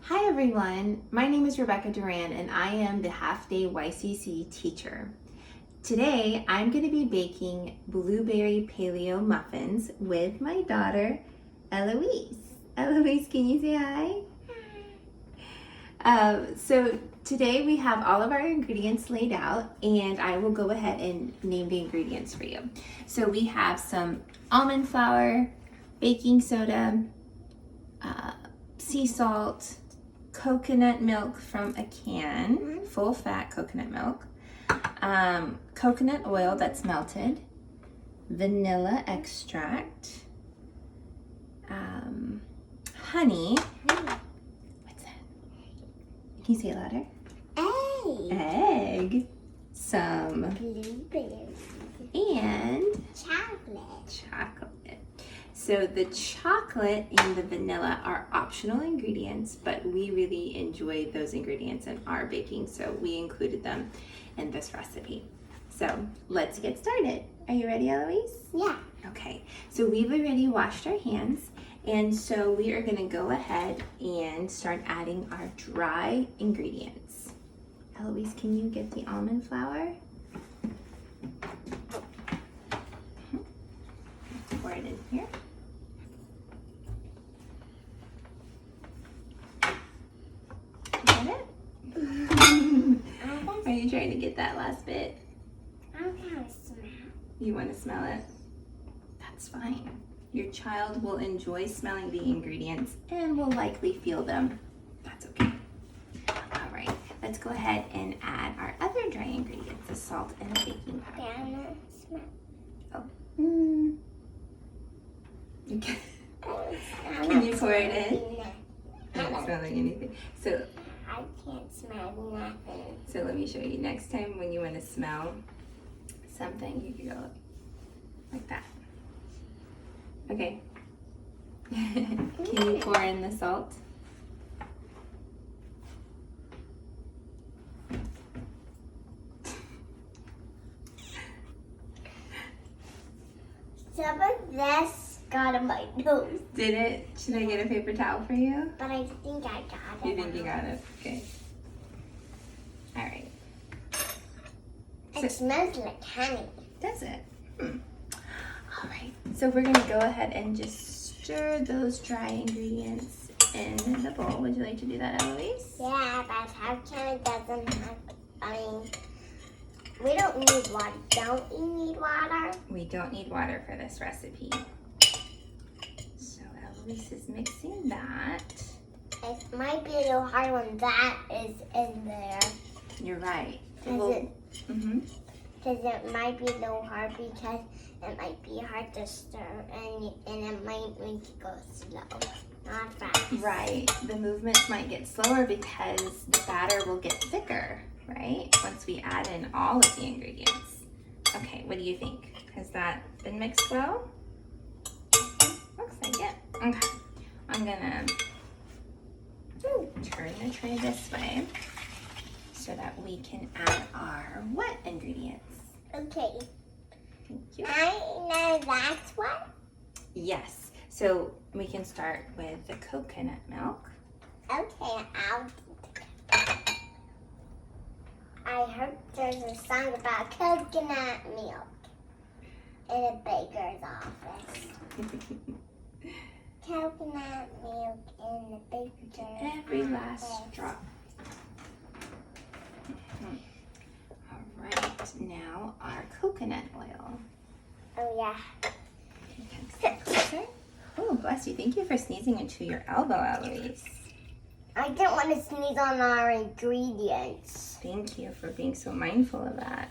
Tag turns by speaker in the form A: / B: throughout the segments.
A: Hi everyone, my name is Rebecca Duran and I am the half-day YCC teacher. Today I'm going to be baking blueberry paleo muffins with my daughter Eloise. Eloise, can you say hi? So today we have all of our ingredients laid out and I will go ahead and name the ingredients for you. So we have some almond flour, baking soda, sea salt, coconut milk from a can, full fat coconut milk, coconut oil that's melted, vanilla extract, honey. What's that? Can you say it louder? Egg. Some
B: Blueberries.
A: And
B: Chocolate.
A: So the chocolate and the vanilla are optional ingredients, but we really enjoy those ingredients in our baking, so we included them in this recipe. So let's get started. Are you ready, Eloise?
B: Yeah.
A: Okay, so we've already washed our hands, and so we are gonna go ahead and start adding our dry ingredients. Eloise, can you get the almond flour? Pour it in here. Are you trying to get that last bit?
B: I want to smell.
A: You want to smell it? That's fine. Your child will enjoy smelling the ingredients and will likely feel them. That's okay. All right, let's go ahead and add our other dry ingredients, the salt and the baking powder.
B: I want to smell.
A: Oh. Okay. Can you pour it in? You're not smelling anything. So
B: I can't smell nothing.
A: So let me show you. Next time when you want to smell something, you can go like that. Okay. Can you pour in the salt?
B: Some of this got in my nose.
A: Did it? Should I get a paper towel for you?
B: But I think I got it.
A: You think you got it? Okay. All right.
B: It smells like honey.
A: Does it? All right. So we're gonna go ahead and just stir those dry ingredients in the bowl. Would you like to do that, Eloise?
B: Yeah, but how come it doesn't have, we don't need water. Don't we need water?
A: We don't need water for this recipe. So Eloise is mixing that.
B: It might be a little hard when that is in there.
A: You're right.
B: Because
A: Mm-hmm.
B: it might be a little hard because it might be hard to stir and it might make it go slow, not fast.
A: Right. The movements might get slower because the batter will get thicker, right? Once we add in all of the ingredients. Okay, what do you think? Has that been mixed well? Looks like it. Okay. I'm gonna turn the tray this way so that we can add our wet ingredients.
B: Okay.
A: Thank you.
B: I know that's what.
A: Yes. So we can start with the coconut milk.
B: Okay, I heard there's a song about coconut milk in a baker's office. Coconut milk in the baker's office.
A: Every last drop. All right, now our coconut oil.
B: Oh yeah.
A: Oh, bless you. Thank you for sneezing into your elbow, Eloise.
B: I didn't want to sneeze on our ingredients.
A: Thank you for being so mindful of that.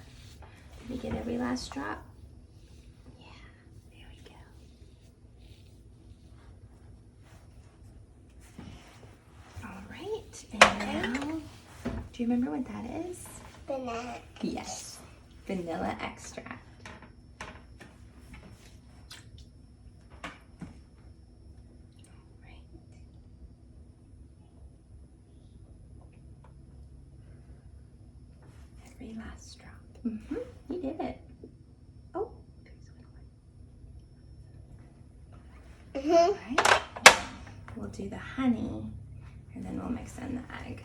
A: Did we get every last drop? Yeah, there we go. All right, and now, do you remember what that is?
B: Banana.
A: Yes, vanilla extract. Every last drop. You did it. Oh, all right. We'll do the honey And then we'll mix in the egg.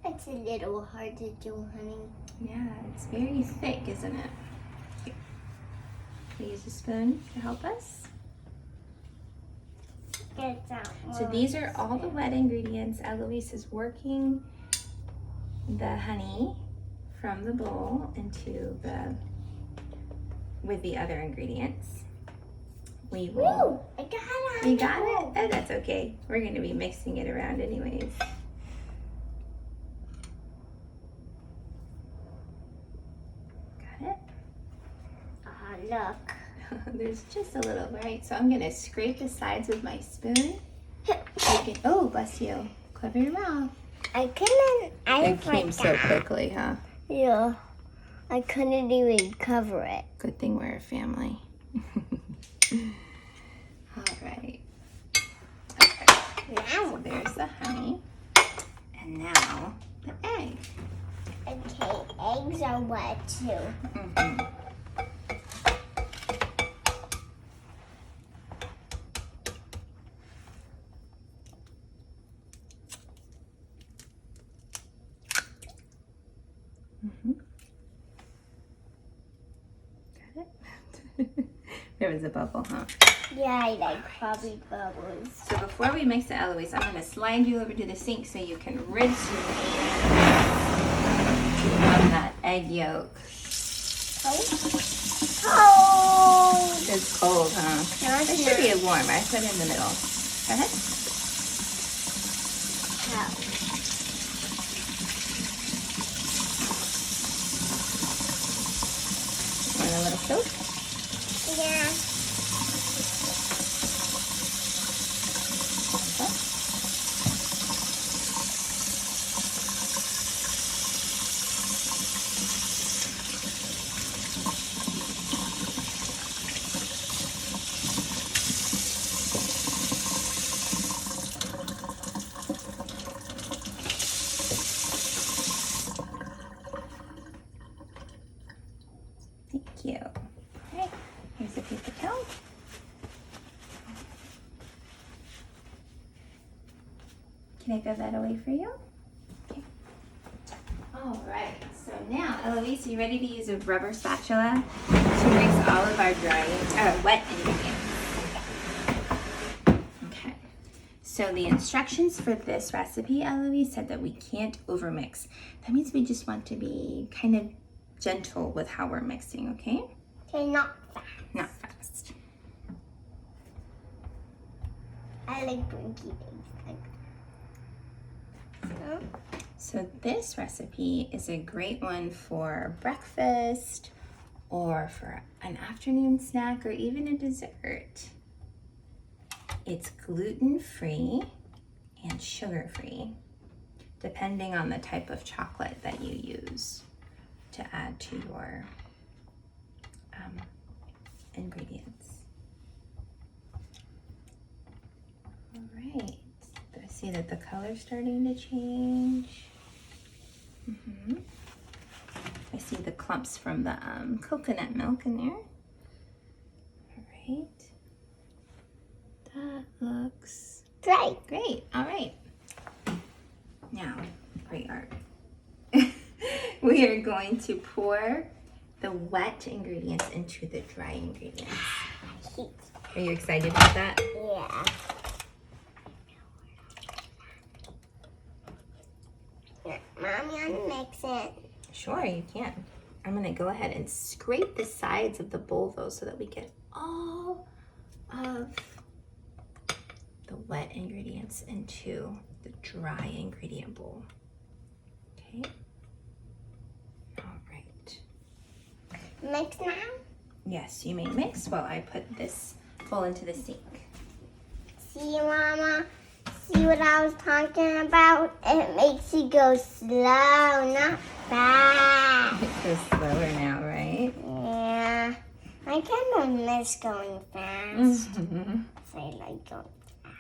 B: It's a little hard to do, honey.
A: Yeah, it's very thick, isn't it? Here. Can we use a spoon to help us?
B: Get that one.
A: So these are all the wet ingredients. Eloise is working the honey from the bowl into with the other ingredients. We will.
B: Ooh, I got it.
A: You got it? Oh, that's okay. We're going to be mixing it around anyways. Got it?
B: Look.
A: There's just a little, right? So I'm going to scrape the sides with my spoon. Oh, bless you. Cover your mouth.
B: I couldn't.
A: It came so quickly, huh?
B: Yeah. I couldn't even cover it.
A: Good thing we're a family. All right. Okay. So there's the honey. And now the egg.
B: Okay, eggs are wet too.
A: Mm-hmm. Got it? There was a bubble, huh?
B: Yeah, I like probably bubbles.
A: So before we mix the Eloise, I'm going to slide you over to the sink so you can rinse your hands on that egg yolk.
B: Oh!
A: It's cold, huh?
B: No,
A: It
B: it's
A: should be
B: not.
A: warm. I put it in the middle. Go ahead. Want a little soap?
B: Yeah.
A: Okay. Thank you. Okay, here's a paper towel. Can I throw that away for you? Okay. All right, so now, Eloise, are you ready to use a rubber spatula to mix all of our wet ingredients? Okay. So the instructions for this recipe, Eloise, said that we can't overmix. That means we just want to be kind of gentle with how we're mixing, okay?
B: Okay, not fast.
A: Not fast.
B: I like drinky things. So,
A: So this recipe is a great one for breakfast or for an afternoon snack or even a dessert. It's gluten-free and sugar-free, depending on the type of chocolate that you use to add to your ingredients. All right. Do I see that the color's starting to change? Mm-hmm. I see the clumps from the coconut milk in there. All right. That looks
B: great.
A: great. All right. Now, great art. We are going to pour the wet ingredients into the dry ingredients. Are you excited about that?
B: Yeah. Mommy, I'm mixing.
A: Sure, you can. I'm gonna go ahead and scrape the sides of the bowl though so that we get all of the wet ingredients into the dry ingredient bowl. Okay. All right.
B: Mix now?
A: Yes, you may mix while I put this bowl into the sink.
B: See, Mama? See what I was talking about? It makes you go slow, not fast.
A: It goes slower now, right?
B: Yeah. I kind of miss going fast.
A: Mm-hmm.
B: I like going fast.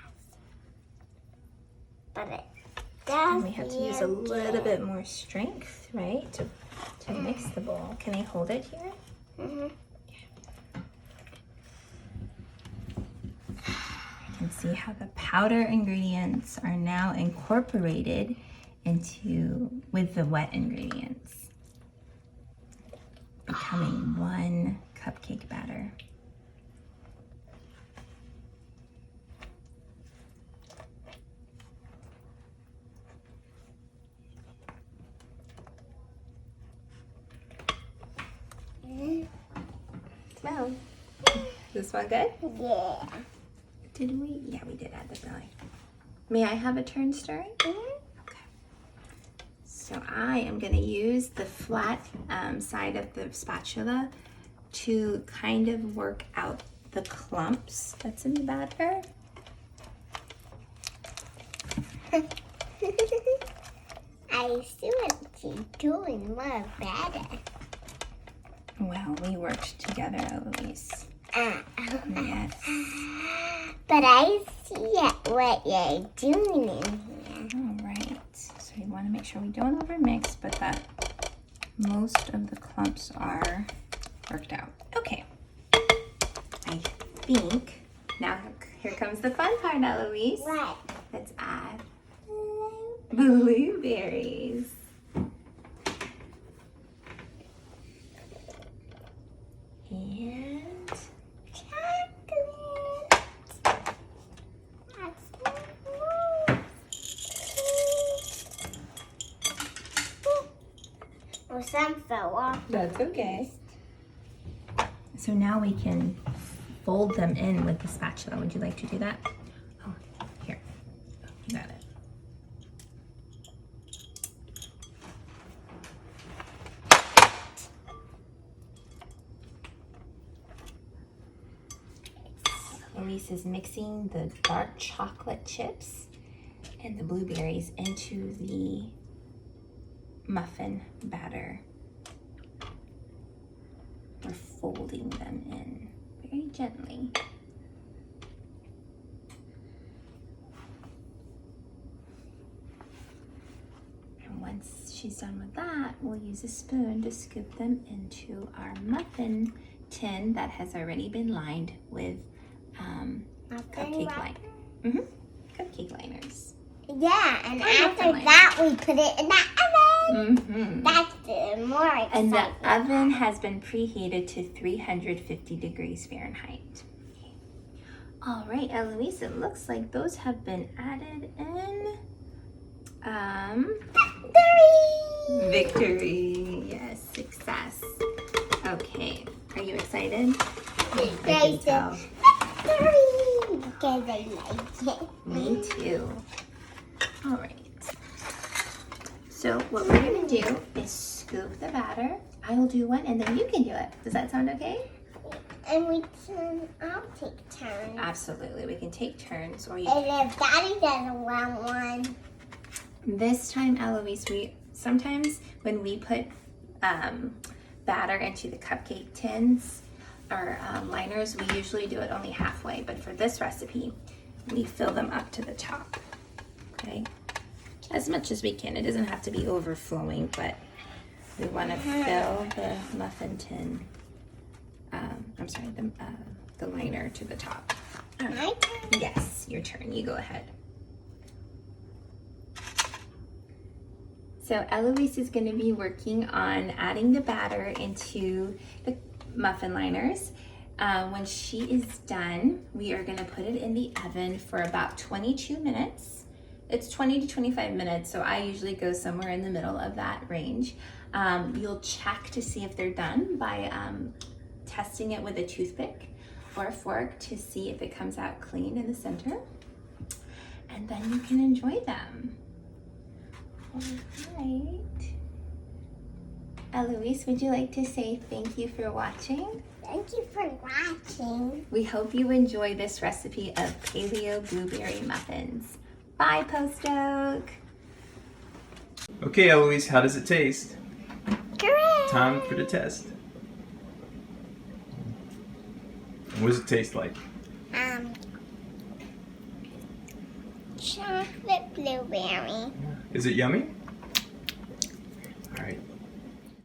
B: But it does.
A: We have to use a little bit more strength, right, to mix the bowl. Can I hold it here?
B: Mm-hmm.
A: I can See how the powder ingredients are now incorporated with the wet ingredients, becoming one cupcake batter. Smell. This one good?
B: Yeah.
A: Did we? Yeah, we did add the belly. May I have a turn stirring? Okay. So I am going to use the flat side of the spatula to kind of work out the clumps that's in the batter.
B: I see what she's doing more better.
A: Well, we worked together, Eloise. Yes.
B: But I see what you're doing in here.
A: All right. So we want to make sure we don't overmix, but that most of the clumps are worked out. Okay. I think now here comes the fun part, Eloise.
B: What?
A: Let's add blueberries. And
B: chocolate. Oh, some fell off.
A: that's okay. So now we can fold them in with the spatula. Would you like to do that? Oh, here. You got it. Eloise is mixing the dark chocolate chips and the blueberries into the muffin batter. We're folding them in very gently. And once she's done with that, we'll use a spoon to scoop them into our muffin tin that has already been lined with cupcake liner. Cupcake liners.
B: Yeah, and
A: muffin
B: after
A: liner.
B: that, we put it in the oven.
A: Mm-hmm.
B: That's the more exciting.
A: And the oven has been preheated to 350 degrees Fahrenheit. Okay. All right, Eloise, it looks like those have been added in. Victory! Yes, success. Okay, are you excited? I can tell.
B: Because I like it.
A: Me too. All right. So what we're gonna do is scoop the batter. I will do one and then you can do it. Does that sound okay?
B: And I'll take turns.
A: Absolutely, we can take turns. Or you.
B: And if Daddy doesn't want one.
A: This time, Eloise, sometimes when we put batter into the cupcake tins or liners, we usually do it only halfway. But for this recipe, we fill them up to the top. Okay, as much as we can. It doesn't have to be overflowing, but we want to fill the muffin tin. I'm sorry, the liner to the top.
B: My turn?
A: Yes, your turn. You go ahead. So Eloise is going to be working on adding the batter into the muffin liners. When she is done, we are going to put it in the oven for about 22 minutes. It's 20 to 25 minutes, so I usually go somewhere in the middle of that range. You'll check to see if they're done by testing it with a toothpick or a fork to see if it comes out clean in the center. And then you can enjoy them. All right. Eloise, would you like to say thank you for watching?
B: Thank you for watching.
A: We hope you enjoy this recipe of paleo blueberry muffins. Bye, Post-Oak.
C: Okay, Eloise, how does it taste?
B: Correct.
C: Time for the test. What does it taste like?
B: Chocolate blueberry.
C: Is it yummy? All right.